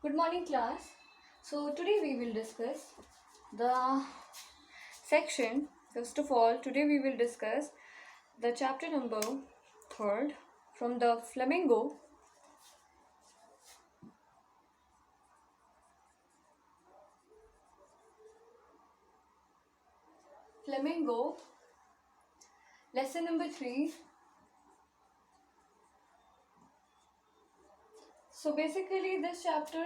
Good morning, class. So, today we will discuss the section. First of all, today we will discuss the chapter number 3rd from the Flamingo. Flamingo, lesson number 3. So, basically, this chapter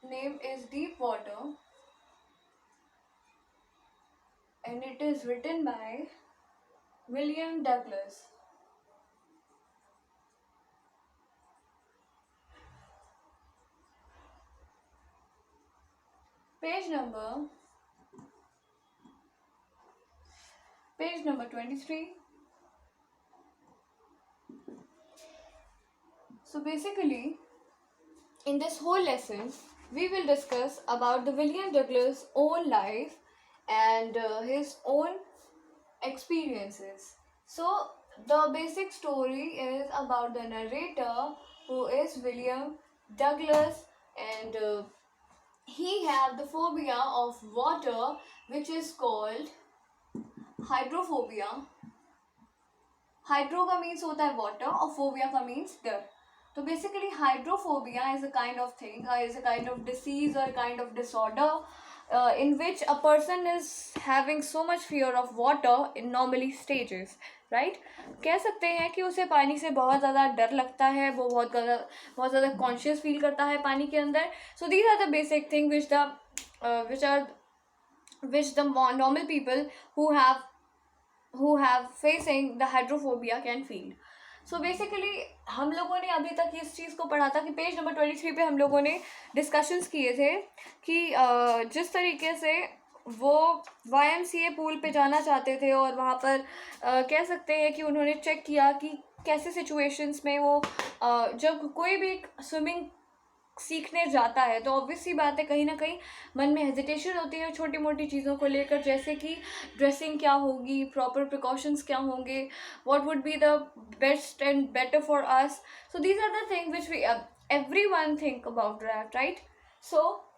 name is Deep Water and it is written by William Douglas. Page number 23. So basically, in this whole lesson, we will discuss about the William Douglas' own life and his own experiences. So the basic story is about the narrator, who is William Douglas, and he have the phobia of water, which is called hydrophobia. Hydro का means होता है water और phobia का means डर. तो basically hydrophobia is a kind of thing, is a kind of disease और kind of disorder in which a person is having so much fear of water in normally stages, right? कह सकते हैं कि उसे पानी से बहुत ज़्यादा डर लगता है, वो बहुत ज़्यादा कॉन्शियस फील करता है पानी के अंदर. So these are the basic thing which the normal people who have facing the hydrophobia can feel. So basically हम लोगों ने अभी तक इस चीज़ को पढ़ा था कि पेज नंबर 23 पे हम लोगों ने डिस्कशंस किए थे कि जिस तरीके से वो YMCA पूल पे जाना चाहते थे और वहाँ पर कह सकते हैं कि उन्होंने चेक किया कि कैसे सिचुएशंस में वो जब कोई भी स्विमिंग सीखने जाता है तो ऑब्वियस सी बात है कहीं ना कहीं मन में हेजिटेशन होती है छोटी मोटी चीज़ों को लेकर, जैसे कि ड्रेसिंग क्या होगी, प्रॉपर प्रिकॉशंस क्या होंगे, what would be the best and better for us. So these are the thing which we every one think about that, right? So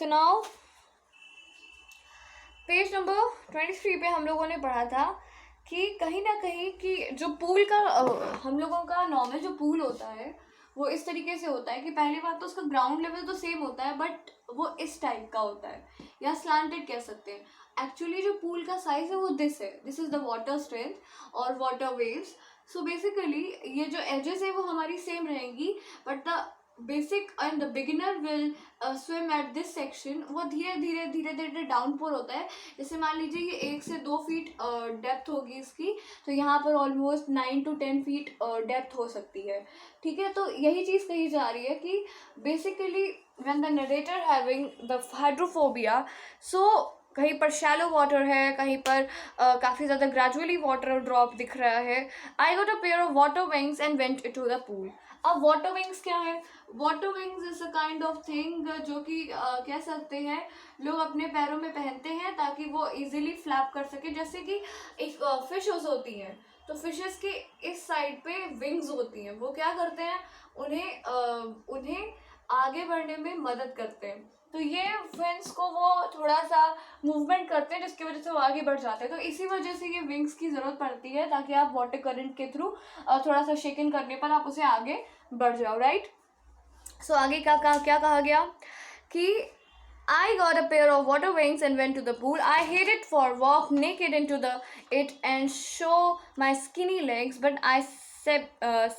now page number 23 पे हम लोगों ने पढ़ा था कि कहीं ना कहीं कि जो पूल का हम लोगों का नॉर्मल जो पूल होता है वो इस तरीके से होता है कि पहली बात तो उसका ग्राउंड लेवल तो सेम होता है, बट वो इस टाइप का होता है या स्लांटेड कह सकते हैं. एक्चुअली जो पूल का साइज है वो this is the water strength और वाटर वेव्स. सो बेसिकली ये जो एजेस है वो हमारी सेम रहेंगी, but the basic and the beginner will swim at this section. वो धीरे धीरे डाउनपोर होता है. जैसे मान लीजिए ये 1 से 2 फीट डेप्थ होगी इसकी, तो यहाँ पर ऑलमोस्ट 9 to 10 फीट डेप्थ हो सकती है. ठीक है, तो यही चीज़ कही जा रही है कि basically when the narrator having the hydrophobia, so कहीं पर शैलो वाटर है, कहीं पर काफ़ी ज़्यादा ग्रेजुअली वाटर ड्रॉप दिख रहा है. I got a pair of water wings and went to the pool. अब वाटर विंग्स क्या है? Water wings is a kind of thing जो कि कह सकते हैं लोग अपने पैरों में पहनते हैं ताकि वो इजीली फ्लैप कर सके. जैसे कि एक फिशेस होती हैं, तो फिशेस के इस साइड पे विंग्स होती हैं. वो क्या करते हैं, उन्हें आगे बढ़ने में मदद करते हैं. तो ये विंग्स को वो थोड़ा सा मूवमेंट करते हैं जिसकी वजह से वो आगे बढ़ जाते हैं. तो इसी वजह से ये विंग्स की ज़रूरत पड़ती है ताकि आप वाटर करंट के थ्रू थोड़ा सा शेकिंग करने पर आप उसे आगे बढ़ जाओ, राइट? सो आगे क्या कहा गया कि I got a pair of water wings and went to the pool. I hated for walk naked into it and show my skinny legs, but I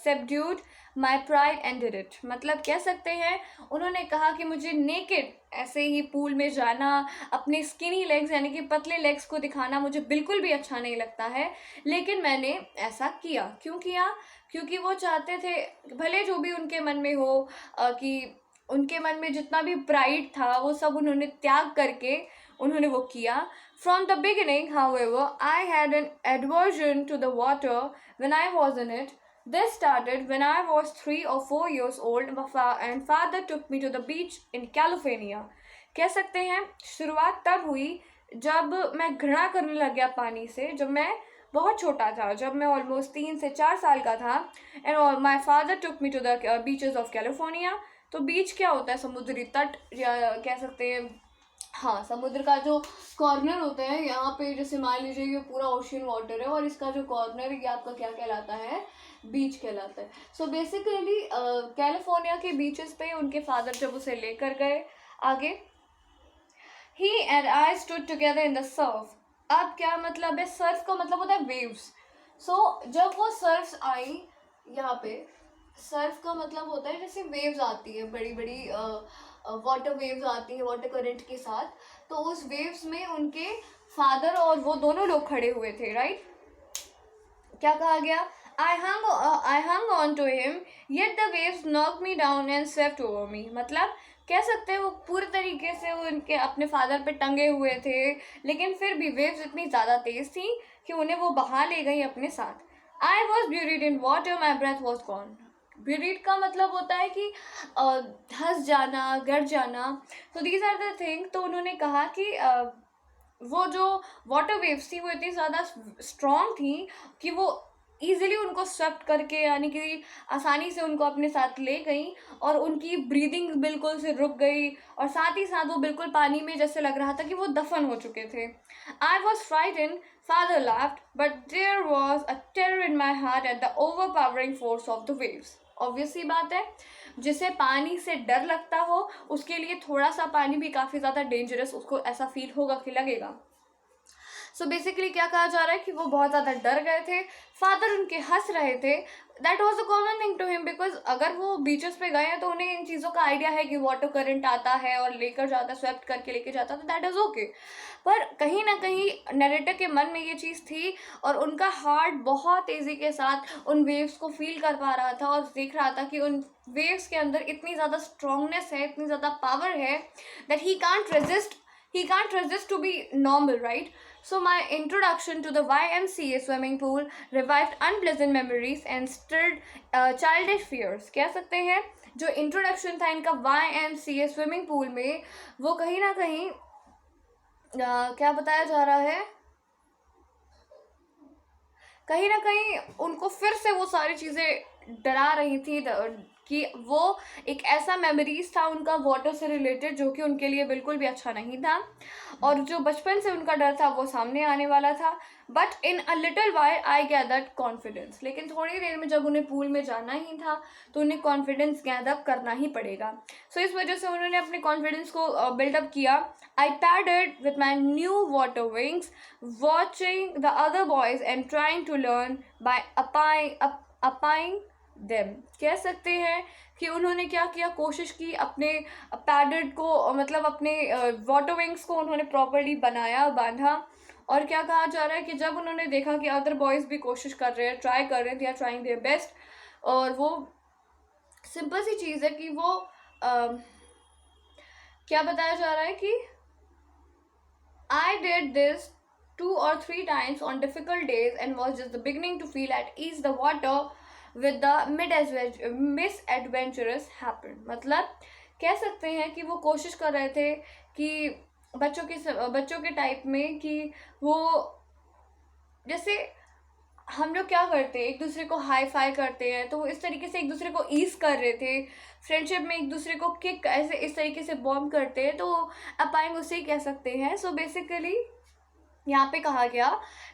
subdued my pride and did it. मतलब कह सकते हैं उन्होंने कहा कि मुझे naked ऐसे ही pool में जाना, अपने स्किनी लेग्स यानी कि पतले लेग्स को दिखाना मुझे बिल्कुल भी अच्छा नहीं लगता है, लेकिन मैंने ऐसा किया. क्यों किया? क्योंकि वो चाहते थे भले जो भी उनके मन में हो कि उनके मन में जितना भी प्राइड था वो सब उन्होंने त्याग करके उन्होंने वो किया. From the beginning however I had an aversion to the water when I was in it. This started when I was 3 or 4 years old and father took me to the beach in California. कह सकते हैं शुरुआत तब हुई जब मैं घृणा करने लग गया पानी से, जब मैं बहुत छोटा था, जब मैं ऑलमोस्ट 3 से 4 साल का था। And my father took me to the beaches of California. तो बीच क्या होता है? समुद्री तट, या कह सकते हैं हाँ, समुद्र का जो कॉर्नर होता है, यहाँ पे जैसे मान लीजिए ये पूरा ओशियन वाटर है और इसका जो कॉर्नर है ये आपका क्या कहलाता है? बीच कहलाता है। सो बेसिकली कैलिफोर्निया के बीचेस पे उनके फादर जब उसे लेकर गए आगे, he and I stood together in the surf. अब क्या मतलब है? सर्फ का मतलब होता है वेव्स। सो जब वो सर्फ्स आई यहाँ पे, सर्फ का मतलब होता है जैसे वेव्स आती है, बड़ी बड़ी वाटर वेव्स आती है वाटर करंट के साथ। तो उस वेव्स में उनके फादर और वो दोनों लोग खड़े हुए थे, राइट? क्या कहा गया? I hung on to him, yet the waves knocked me down and swept over me। मतलब कह सकते हैं वो पूरे तरीके से वो उनके अपने फादर पे टंगे हुए थे, लेकिन फिर भी वेव्स इतनी ज़्यादा तेज थी कि उन्हें वो बहा ले गई अपने साथ। I was buried in water, my breath was gone। buried का मतलब होता है कि धंस जाना, गड़ जाना। तो these are the things। तो उन्होंने कहा कि वो जो वाटर वेव्स थी वो इतनी ज़्यादा स्ट्रॉन्ग थी कि वो ईजिली उनको स्वेप्ट करके, यानी कि आसानी से उनको अपने साथ ले गई, और उनकी ब्रीदिंग बिल्कुल से रुक गई, और साथ ही साथ वो बिल्कुल पानी में जैसे लग रहा था कि वो दफन हो चुके थे। I was frighten, father laughed, but there was a terror in my heart at the overpowering force of the waves. Obviously बात है, जिसे पानी से डर लगता हो उसके लिए थोड़ा सा पानी भी काफ़ी ज़्यादा डेंजरस उसको ऐसा फील होगा कि लगेगा। सो बेसिकली क्या कहा जा रहा है कि वो बहुत ज़्यादा डर गए थे। फादर उनके हंस रहे थे। That was a common thing to him, because अगर वो बीचेस पे गए हैं तो उन्हें इन चीज़ों का आइडिया है कि वाटर करंट आता है और लेकर जाता है, स्वेप्ट करके लेके जाता है, तो दैट इज़ ओके। पर कहीं ना कहीं नरेटर के मन में ये चीज़ थी, और उनका हार्ट बहुत तेज़ी के साथ उन वेव्स को फील कर पा रहा था और देख रहा था कि उन वेव्स के अंदर इतनी ज़्यादा स्ट्रांगनेस है, इतनी ज़्यादा पावर है, that he can't resist to be normal, right? So my introduction to the YMCA swimming pool revived unpleasant memories and stirred childish fears। कह सकते हैं जो इंट्रोडक्शन था इनका YMCA स्विमिंग पूल में, वो कहीं ना कहीं क्या बताया जा रहा है, कहीं ना कहीं उनको फिर से वो सारी चीज़ें डरा रही थी कि वो एक ऐसा मेमोरीज था उनका वाटर से रिलेटेड जो कि उनके लिए बिल्कुल भी अच्छा नहीं था, और जो बचपन से उनका डर था वो सामने आने वाला था। But in a little while I gathered confidence. लेकिन थोड़ी देर में जब उन्हें पूल में जाना ही था तो उन्हें कॉन्फिडेंस गैदर करना ही पड़ेगा। सो इस वजह से उन्होंने अपने कॉन्फिडेंस को बिल्डअप किया। I padded with my new water wings, watching the other boys and trying to learn by aping them. कह सकते हैं कि उन्होंने क्या किया, कोशिश की अपने पैडेड को, मतलब अपने वाटर विंग्स को उन्होंने प्रॉपर्ली बनाया, बांधा। और क्या कहा जा रहा है कि जब उन्होंने देखा कि अदर बॉयज़ भी कोशिश कर रहे हैं, ट्राई कर रहे हैं, they are trying their best, और वो सिंपल सी चीज़ है कि वो क्या बताया जा रहा है कि I did this 2 or 3 times on difficult days and was just the beginning to feel at ease the water with the misadventurous happened। मतलब कह सकते हैं कि वो कोशिश कर रहे थे कि बच्चों के टाइप में कि वो जैसे हम लोग क्या करते हैं, एक दूसरे को हाई फाई करते हैं, तो वो इस तरीके से एक दूसरे को ईज कर रहे थे। फ्रेंडशिप में एक दूसरे को किक ऐसे इस तरीके से बॉम्ब करते हैं, तो अपाइंग उसे ही कह सकते हैं। सो बेसिकली यहाँ पे कहा गया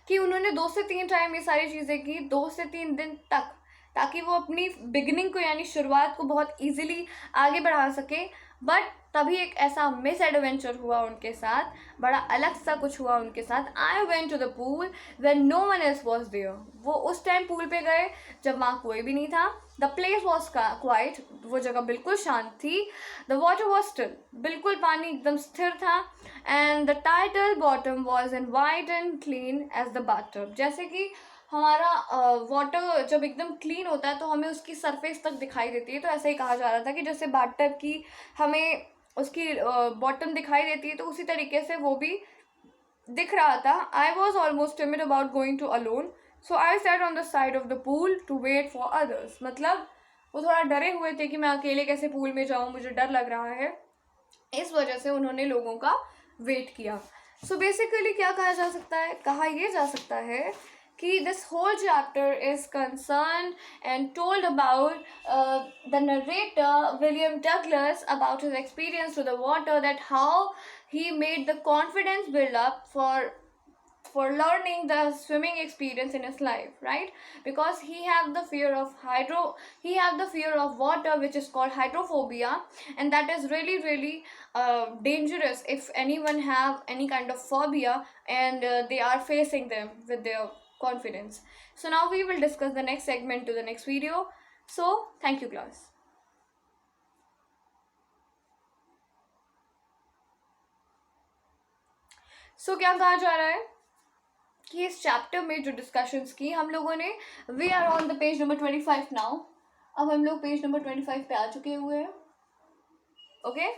कि उन्होंने 2 से 3 टाइम ये सारी चीज़ें की, 2 से 3 दिन तक, ताकि वो अपनी बिगिनिंग को यानी शुरुआत को बहुत ईजिली आगे बढ़ा सके। बट तभी एक ऐसा मिस एडवेंचर हुआ उनके साथ, बड़ा अलग सा कुछ हुआ उनके साथ। I went to the pool when no one else was there. वो उस टाइम पूल पे गए जब वहाँ कोई भी नहीं था। द प्लेस वॉज क्वाइट, वो जगह बिल्कुल शांत थी। द वाटर वॉज स्टिल, बिल्कुल पानी एकदम स्थिर था। And the tiled bottom was in white and clean as the bathtub. जैसे कि हमारा वाटर जब एकदम क्लीन होता है तो हमें उसकी सरफेस तक दिखाई देती है, तो ऐसा ही कहा जा रहा था कि जैसे बाथटब की हमें उसकी बॉटम दिखाई देती है, तो उसी तरीके से वो भी दिख रहा था। I was almost timid about going to alone, so I sat on the side of the pool to wait for others. मतलब वो थोड़ा डरे हुए थे कि मैं अकेले कैसे पूल में जाऊँ, मुझे डर लग रहा है। इस वजह से उन्होंने लोगों का वेट किया. सो बेसिकली क्या कहा जा सकता है, कहा यह जा सकता है कि this whole chapter is concerned and told about the narrator William Douglas about his experience to the water, that how he made the confidence build up for learning the swimming experience in his life, right? Because he have the fear of water, which is called hydrophobia, and that is really dangerous if anyone have any kind of phobia and they are facing them with their confidence. So now we will discuss the next segment to the next video. So thank you, class. So क्या कहा जा रहा है कि इस chapter में जो discussions की हम लोगों ने, we are on the page number 25 now. अब हम लोग पेज नंबर 25 पे आ चुके हुए हैं. ओके